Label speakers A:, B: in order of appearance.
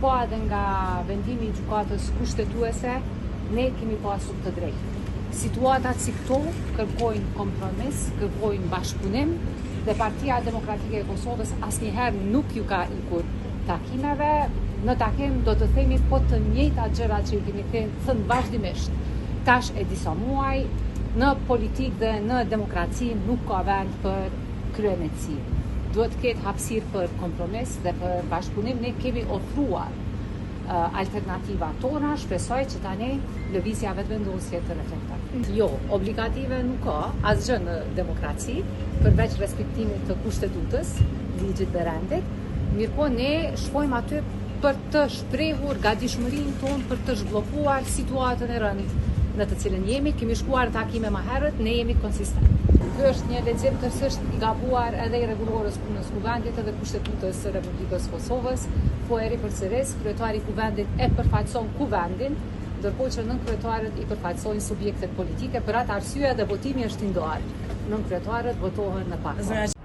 A: po edhe nga vendimi i gjykatës kushtetuese, ne kemi pasur të drejtë. Situatat si këto kërkojnë kompromis, kërkojnë bashkëpunim dhe Partia Demokratike e Kosovës asnjëherë nuk ju ka ikur takimeve. Në takim do të themi po të njëjta gjëra që i kemi thënë vazhdimisht tash e disa muaj. Në politikë dhe në demokraci nuk ka vend për kryenetësi. Duhet të ketë hapësirë për kompromis dhe për bashkëpunim. Ne kemi ofruar alternativa tona, shpresoj që tani lëvizja vetëvendosje të reflektoj. Jo, obligative nuk ka asgjë në demokraci, përveç respektimit të kushtetutës, ligjit dhe rendit. Mirëpo ne shkojmë aty për të shprehur gatishmërinë tonë për të zhbllokuar situatën e rëndë në të cilën jemi. Kemi shkuar takime më herët, ne jemi konsistent. Ky është një lexim tërësisht i gabuar edhe i rregullorës punës kuvendit edhe kushtetutës së Republikës Kosovës. Po eri përsëris, kryetari i kuvendit e përfaqëson kuvendin, ndërkohë që nënkryetarët i përfaqësojnë subjektet politike. Për atë arsye dhe votimi është i ndarë. Nënkryetarët votohen në pas.